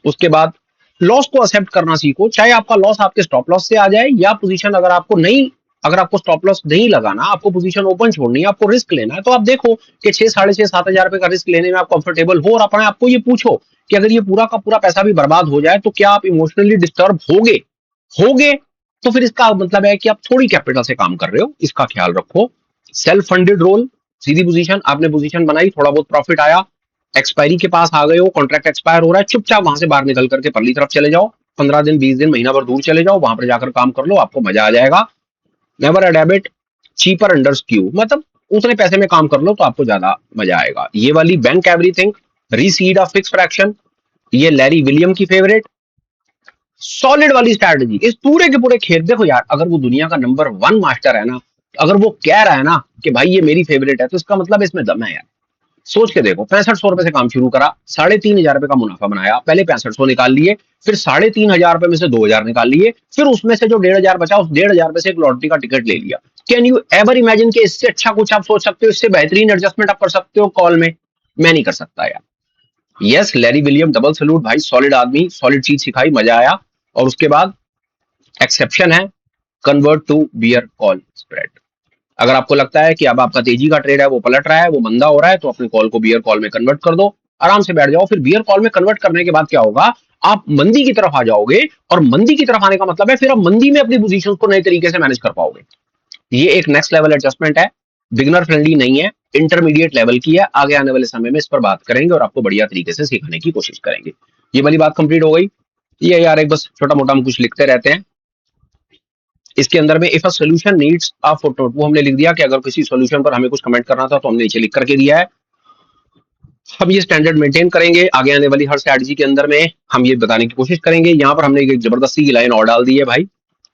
उसके बाद लॉस को एक्सेप्ट करना सीखो, चाहे आपका लॉस आपके स्टॉप लॉस से आ जाए या पोजीशन अगर आपको नहीं, अगर आपको स्टॉप लॉस नहीं लगाना, आपको पोजीशन ओपन छोड़नी है, आपको रिस्क लेना है, तो आप देखो कि 6, 6.5, 7 हजार रुपए का रिस्क लेने में आप कंफर्टेबल हो और अपने आपको ये पूछो कि अगर ये पूरा का पूरा पैसा भी बर्बाद हो जाए तो क्या आप इमोशनली डिस्टर्ब होगे? होगे तो फिर इसका मतलब है कि आप थोड़ी कैपिटल से काम कर रहे हो, इसका ख्याल रखो। सेल्फ फंडेड रोल, सीधी पोजीशन, आपने पोजीशन बनाई, थोड़ा बहुत प्रॉफिट आया, एक्सपायरी के पास आ गए हो, कॉन्ट्रैक्ट एक्सपायर हो रहा है, चुपचाप वहां से बाहर निकल करके परली तरफ चले जाओ, 15 दिन 20 दिन महीना भर दूर चले जाओ, वहां पर जाकर काम कर लो, आपको मजा आ जाएगा। Never a debit cheaper under skew, मतलब उतने पैसे में काम कर लो तो आपको ज्यादा मजा आएगा। ये वाली bank everything, reseed of fix fraction, ये लैरी विलियम की फेवरेट सॉलिड वाली स्ट्रैटेजी। इस पूरे के पूरे खेत, देखो यार, अगर वो दुनिया का नंबर 1 मास्टर है ना, अगर वो कह रहा है ना कि भाई ये मेरी फेवरेट है, तो इसका मतलब इसमें दम है यार। सोच के देखो, 6500 रुपए से काम शुरू करा, 3,500 रुपए का मुनाफा बनाया, पहले 6500 निकाल लिए, फिर 3,500 रुपए में से 2,000 निकाल लिए, फिर उसमें से जो 1,500 बचा, उस 1,500 रुपए से एक लॉटरी का टिकट ले लिया। कैन यू एवर इमेजिन कि इससे अच्छा कुछ आप सोच सकते हो, इससे बेहतरीन एडजस्टमेंट आप कर सकते हो कॉल में? मैं नहीं कर सकता यार। Yes, Larry William, double salute भाई, सॉलिड आदमी, सॉलिड चीज सिखाई, मजा आया। और उसके बाद एक्सेप्शन है, convert to bear call spread. अगर आपको लगता है कि अब आपका तेजी का ट्रेड है वो पलट रहा है, वो मंदा हो रहा है, तो अपने कॉल को बियर कॉल में कन्वर्ट कर दो, आराम से बैठ जाओ। फिर बियर कॉल में कन्वर्ट करने के बाद क्या होगा, आप मंदी की तरफ आ जाओगे, और मंदी की तरफ आने का मतलब है फिर आप मंदी में अपनी पोजीशंस को नए तरीके से मैनेज कर पाओगे। ये एक नेक्स्ट लेवल एडजस्टमेंट है, बिगिनर फ्रेंडली नहीं है, इंटरमीडिएट लेवल की है। आगे आने वाले समय में इस पर बात करेंगे और आपको बढ़िया तरीके से सिखाने की कोशिश करेंगे। ये वाली बात कंप्लीट हो गई। ये यार एक बस छोटा मोटा हम कुछ लिखते रहते हैं इसके अंदर में। If a solution needs a footnote, वो हमने लिख दिया कि अगर किसी सोल्यूशन पर हमें कुछ कमेंट करना था तो हमने नीचे लिख करके दिया है। हम ये स्टैंडर्ड मेंटेन करेंगे, आगे आने वाली हर स्ट्रैटेजी के अंदर में हम ये बताने की कोशिश करेंगे। यहाँ पर हमने एक जबरदस्ती की लाइन और डाल दी है भाई,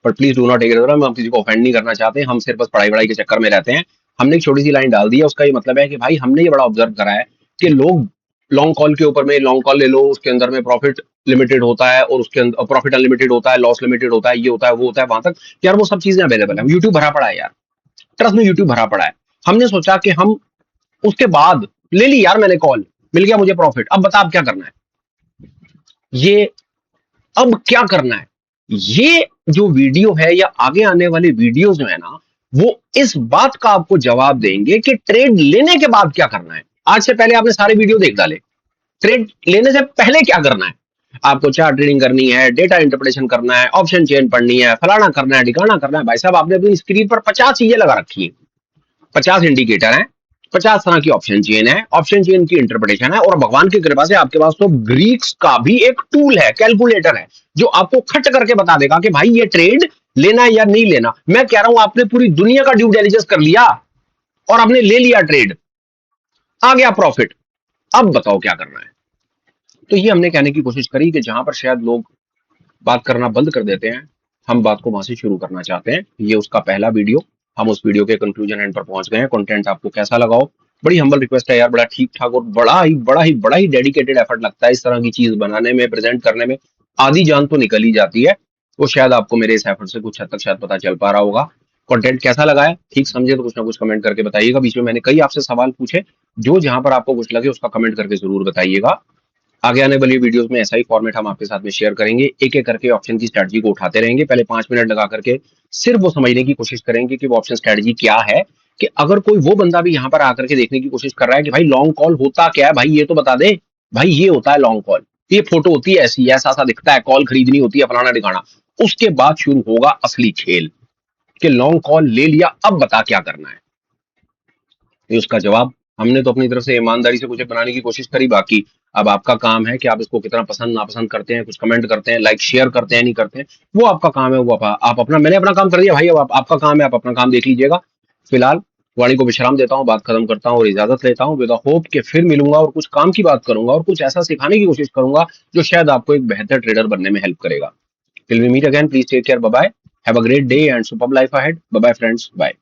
पर please do not take it, हम किसी को ऑफेंड नहीं करना चाहते, हम सिर्फ बस पढ़ाई वढ़ाई के चक्कर में रहते हैं। हमने एक छोटी सी लाइन डाल दी है, उसका ये मतलब है कि भाई हमने ये बड़ा ऑब्जर्व करा है कि लोग लॉन्ग कॉल के ऊपर में, लॉन्ग कॉल ले लो, उसके अंदर में प्रॉफिट लिमिटेड होता है और उसके अंदर प्रॉफिट अनलिमिटेड होता है, लॉस लिमिटेड होता है, ये होता है वो होता है, वहां तक यार वो सब चीजें अवेलेबल है, यूट्यूब भरा पड़ा है यार, ट्रस्ट में यूट्यूब भरा पड़ा है। हमने सोचा कि हम उसके बाद ले ली यार, मैंने कॉल, मिल गया मुझे प्रॉफिट, अब बता अब क्या करना है, ये अब क्या करना है। ये जो वीडियो है या आगे आने वाले वीडियो जो है ना, वो इस बात का आपको जवाब देंगे कि ट्रेड लेने के बाद क्या करना है। आज से पहले आपने सारे वीडियो देख डाले, ट्रेड लेने से पहले क्या करना है, आपको चार्ट ट्रेडिंग करनी है, डेटा इंटरप्रिटेशन करना है, ऑप्शन चेन पढ़नी है, फलाना करना है, ठिकाना करना है। भाई साहब आपने अपनी स्क्रीन पर 50 चीजें लगा रखी है, 50 इंडिकेटर हैं, 50 तरह की ऑप्शन चेन है, ऑप्शन चेन की इंटरप्रिटेशन है, और भगवान की कृपा से आपके पास तो ग्रीक्स का भी एक टूल है, कैलकुलेटर है, जो आपको खट करके बता देगा कि भाई ये ट्रेड लेना है या नहीं लेना। मैं कह रहा हूं आपने पूरी दुनिया का ड्यू डिलिजेंस कर लिया और आपने ले लिया ट्रेड, आ गया प्रॉफिट, अब बताओ क्या करना है। तो ये हमने कहने की कोशिश करी कि जहां पर शायद लोग बात करना बंद कर देते हैं, हम बात को वहां से शुरू करना चाहते हैं। ये उसका पहला वीडियो, हम उस वीडियो के कंक्लूजन एंड पर पहुंच गए हैं। कंटेंट आपको कैसा लगा हो, बड़ी हम्बल रिक्वेस्ट है यार, बड़ा ठीक ठाक और बड़ा ही डेडिकेटेड एफर्ट लगता है इस तरह की चीज बनाने में, प्रेजेंट करने में। आधी जान तो निकल ही जाती है। वो शायद आपको मेरे इस एफर्ट से कुछ हद तक शायद पता चल पा रहा होगा। कंटेंट कैसा लगा है, ठीक समझे तो कुछ ना कुछ कमेंट करके बताइएगा। बीच में मैंने कई आपसे सवाल पूछे, जो जहां पर आपको कुछ लगे उसका कमेंट करके जरूर बताइएगा। आगे आने वाली वीडियोस में ऐसा ही फॉर्मेट हम आपके साथ में शेयर करेंगे, एक एक करके ऑप्शन की स्ट्रेटजी को उठाते रहेंगे। पहले 5 मिनट लगा करके सिर्फ वो समझने की कोशिश करेंगे कि वो ऑप्शन स्ट्रेटजी क्या है, कि अगर कोई वो बंदा भी यहाँ पर आकर के देखने की कोशिश कर रहा है कि भाई लॉन्ग कॉल होता क्या है, भाई ये तो बता दे। भाई ये होता है लॉन्ग कॉल, ये फोटो होती है ऐसी, ऐसा सा दिखता है, कॉल खरीदनी होती है, फलाना ठिकाना। उसके बाद शुरू होगा असली खेल, कि लॉन्ग कॉल ले लिया, अब बता क्या करना है। ये उसका जवाब। हमने तो अपनी तरफ से ईमानदारी से कुछ बनाने की कोशिश करी, बाकी अब आपका काम है कि आप इसको कितना पसंद नापसंद करते हैं, कुछ कमेंट करते हैं, लाइक शेयर करते हैं, नहीं करते हैं, वो आपका काम है। वो आप अपना, मैंने अपना काम कर दिया भाई, अब आपका काम है, आप अपना काम देख लीजिएगा। फिलहाल वाणी को विश्राम देता हूँ, बात खत्म करता हूँ और इजाजत लेता हूँ, विद होप कि फिर मिलूंगा और कुछ काम की बात करूंगा और कुछ ऐसा सिखाने की कोशिश करूंगा जो शायद आपको एक बेहतर ट्रेडर बनने में हेल्प करेगा। Till we meet again, please take care, bye bye, have a great day and superb life ahead, bye bye friends, bye.